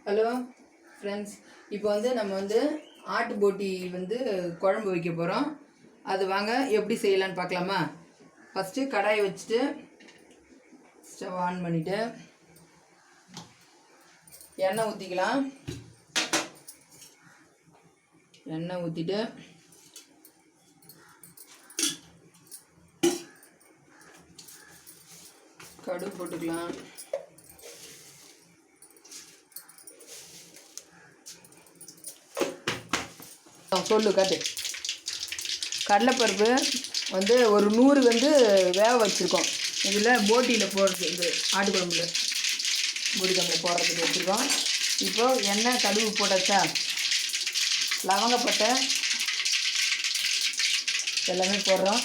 Hello friends, இப்போ நம்ம ஆட்டு போட்டி குழம்பு வைக்க போகிறோம். அது வாங்க எப்படி செய்யலான்னு பார்க்கலாமா? ஃபஸ்ட்டு கடாயை வச்சுட்டு ஸ்டவ் ஆன் பண்ணிவிட்டு எண்ணெய் ஊற்றிக்கலாம். எண்ணெய் ஊற்றிட்டு கடுகு போட்டுக்கலாம். சொல்லு காட்டு. கடலைப்பருப்பு ஒரு 100 வேக வச்சுருக்கோம். இதில் போட்டியில் போடுறது, இது ஆட்டு குழம்புல போட்டி குழம்புல போடுறதுக்கு வச்சுருக்கோம். இப்போது எண்ணெய் கடுகு போட்டாச்சா, லவங்கப்பட்டை எல்லாமே போடுறோம்.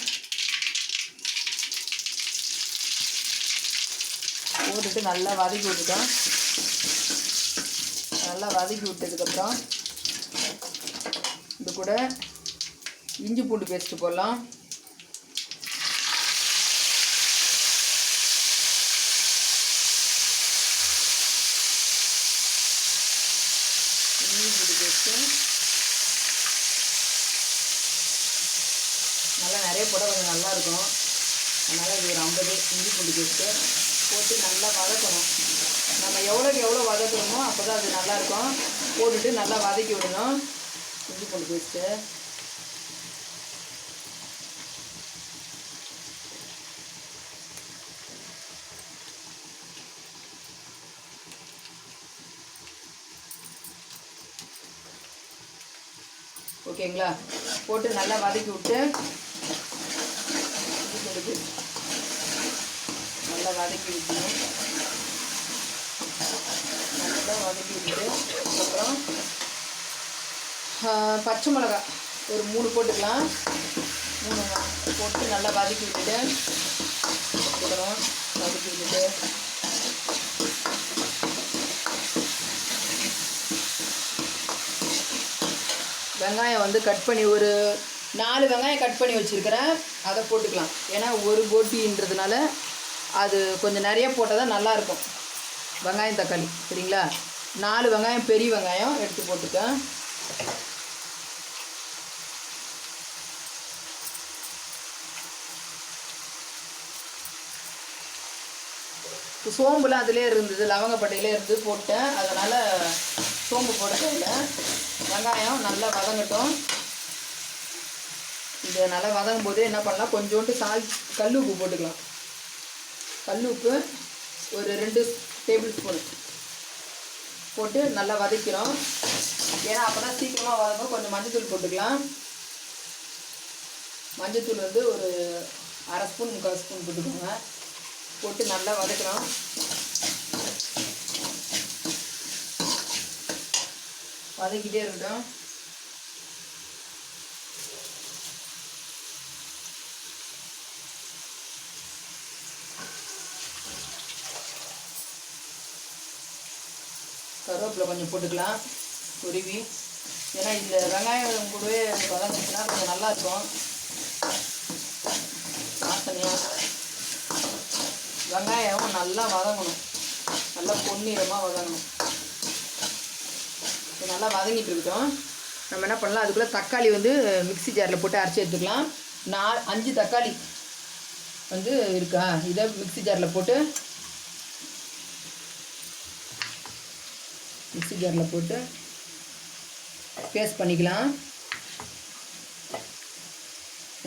போட்டுட்டு நல்லா வதக்கி விட்டுட்டோம். நல்லா வதக்கி விட்டதுக்கப்புறம் இது கூட இஞ்சி பூண்டு பேஸ்ட்டு போடலாம். இஞ்சி பூண்டு பேஸ்ட்டு நல்லா நிறைய போட கொஞ்சம் நல்லாயிருக்கும். அதனால் இது ஒரு 50 இஞ்சி பூண்டு பேஸ்ட்டு போட்டு நல்லா வதக்கணும். நம்ம எவ்வளோக்கு எவ்வளோ வதக்கணுமோ அப்போ தான் அது நல்லாயிருக்கும். போட்டுட்டு நல்லா வதக்கி விடணும். இஞ்சி பூண்டு பேஸ்ட்டு ஓகேங்களா? போட்டு நல்லா வதக்கி விட்டு நல்லா வதக்கி விட்டுணும். நல்லா வதக்கி விட்டு அப்புறம் பச்சை மிளகா ஒரு 3 போட்டுக்கலாம். 3 போட்டு நல்லா வதக்கி விட்டுட்டு அப்புறம் வதக்கி விட்டுட்டு வெங்காயம் கட் பண்ணி ஒரு 4 வெங்காயம் கட் பண்ணி வச்சுருக்கிறேன். அதை போட்டுக்கலாம். ஏன்னா ஒரு போட்டின்றதுனால அது கொஞ்சம் நிறைய போட்டால் தான் நல்லாயிருக்கும். வெங்காயம் தக்காளி சரிங்களா? 4 வெங்காயம் பெரிய வெங்காயம் எடுத்து போட்டுக்கேன். சோம்புலாம் அதிலே இருந்தது, லவங்கப்பட்டையிலே இருந்து போட்டேன். அதனால் சோம்பு போட தேவையில்லை. வெங்காயம் நல்லா வதங்கட்டும். இது நல்லா வதங்கும் போது என்ன பண்ணலாம், கொஞ்சோண்டு கல் உப்பு போட்டுக்கலாம். கல் உப்பு ஒரு 2 டேபிள் ஸ்பூன் போட்டு நல்லா வதக்கிறோம். ஏன்னா அப்போ தான் சீக்கிரமாக வதங்கும். கொஞ்சம் மஞ்சத்தூள் போட்டுக்கலாம். மஞ்சத்தூள் ஒரு 1/2 ஸ்பூன் 3/4 ஸ்பூன் போட்டுக்கோங்க. போட்டு நல்லா வதக்கிறோம். வதக்கிட்டே இருக்கட்டும். கருவேப்பிலை கொஞ்சம் போட்டுக்கலாம் உருவி. ஏன்னா இந்த வெங்காயம் கூடவே வதங்கிச்சுன்னா கொஞ்சம் நல்லாயிருக்கும் வாசனையாக. வெங்காயம் நல்லா வதங்கணும், நல்லா பொன்னிறமாக வதங்கணும். நல்லா வதங்கிட்டு இருக்கட்டும். நம்ம என்ன பண்ணலாம், அதுக்குள்ளே தக்காளி மிக்ஸி ஜாரில் போட்டு அரைச்சி எடுத்துக்கலாம். 5 தக்காளி இருக்கா, இதை மிக்ஸி ஜாரில் போட்டு பேஸ்ட் பண்ணிக்கலாம்.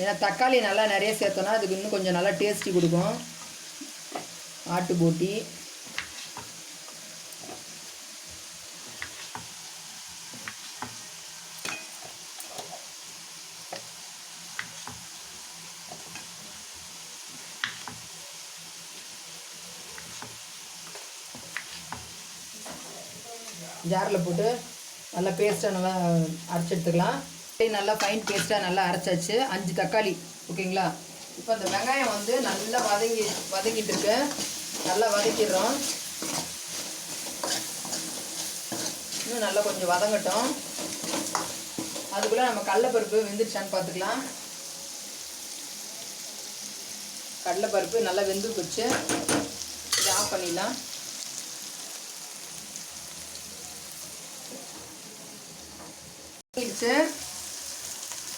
ஏன்னா தக்காளி நல்லா நிறைய சேர்த்தோன்னா அதுக்கு இன்னும் கொஞ்சம் நல்லா டேஸ்டி கொடுக்கும் ஆட்டு போட்டி. ஜாரில் போட்டு நல்லா பேஸ்ட்டாக நல்லா அரைச்சி எடுத்துக்கலாம். நல்லா ஃபைன் பேஸ்ட்டாக நல்லா அரைச்சாச்சு. 5 தக்காளி ஓகேங்களா? இப்போ அந்த வெங்காயம் நல்லா வதங்கிட்டு இருக்கு. நல்லா வதக்கிடுறோம். இன்னும் நல்லா கொஞ்சம் வதங்கட்டும். அதுக்குள்ளே நம்ம கடலைப்பருப்பு வெந்துருச்சான்னு பார்த்துக்கலாம். கடலைப்பருப்பு நல்லா வெந்து போச்சு. இதை ஆஃப் பண்ணிடலாம்.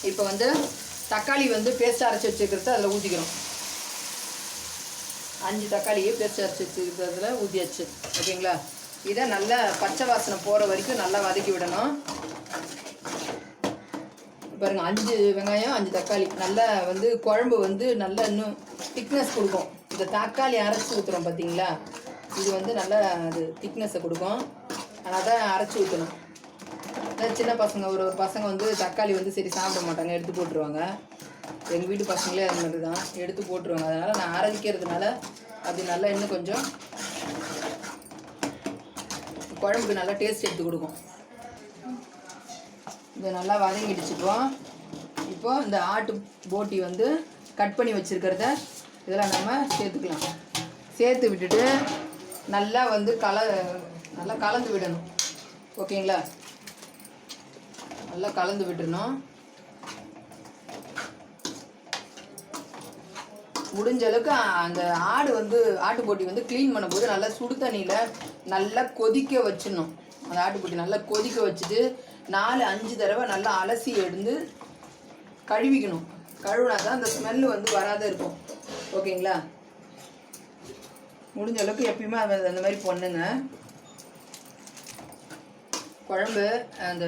இப்போ வந்து தக்காளி வந்து பேஸ்ட் அரைச்சி வச்சுருக்கிறது அதில் ஊற்றிக்கிறோம். 5 தக்காளியை பேஸ்ட் அரைச்சி வச்சுருக்கிறதுல ஊற்றியாச்சு. ஓகேங்களா? இதை நல்லா பச்சை வாசனை போகிற வரைக்கும் நல்லா வதக்கி விடணும். பாருங்கள், 5 வெங்காயம் 5 தக்காளி நல்லா வந்து குழம்பு வந்து நல்லா இன்னும் திக்னஸ் கொடுக்கும். இந்த தக்காளி அரைச்சி ஊற்றுறோம் பார்த்தீங்களா, இது வந்து நல்லா அது திக்னஸை கொடுக்கும். அதனால் தான் அரைச்சி ஊற்றணும். சின்ன பசங்க ஒரு பசங்க வந்து தக்காளி வந்து சரி சாப்பிட மாட்டாங்க, எடுத்து போட்டுருவாங்க. எங்கள் வீட்டு பசங்களே அது மாதிரி தான் எடுத்து போட்டுருவாங்க. அதனால் நான் அரைக்கிறதுனால அது நல்லா இன்னும் கொஞ்சம் குழம்புக்கு நல்லா டேஸ்ட் எடுத்து கொடுக்கும். இதை நல்லா வதங்கிடுச்சுப்போம். இப்போது இந்த ஆட்டு போட்டி வந்து கட் பண்ணி வச்சுருக்கிறத இதெல்லாம் நம்ம சேர்த்துக்கலாம். சேர்த்து விட்டுட்டு நல்லா வந்து நல்லா கலந்து விடணும். ஓகேங்களா? நல்லா கலந்து விட்டுறணும். முடிஞ்ச அளவுக்கு அந்த ஆட்டு போட்டி வந்து க்ளீன் பண்ணும்போது நல்லா சுடு தண்ணியில் நல்லா கொதிக்க வச்சிடணும். அந்த ஆட்டுப்பொட்டி நல்லா கொதிக்க வச்சுட்டு 4-5 தடவை நல்லா அலசி எடுத்து கழுவிக்கணும். கழுவினா தான் அந்த ஸ்மெல்லு வந்து வராத இருக்கும். ஓகேங்களா? முடிஞ்ச அளவுக்கு எப்பயுமே அந்த மாதிரி பண்ணுங்க. குழம்பு அந்த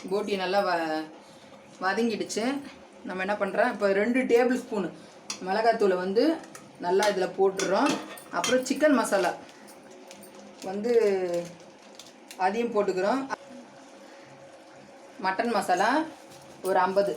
போட்டி நல்லா வதங்கிடுச்சு. நம்ம என்ன பண்ணுறோம், இப்போ 2 டேபிள் ஸ்பூனு மிளகாத்தூளை வந்து நல்லா இதில் போட்டுடுறோம். அப்புறம் சிக்கன் மசாலா வந்து அதையும் போட்டுக்கிறோம். மட்டன் மசாலா ஒரு 50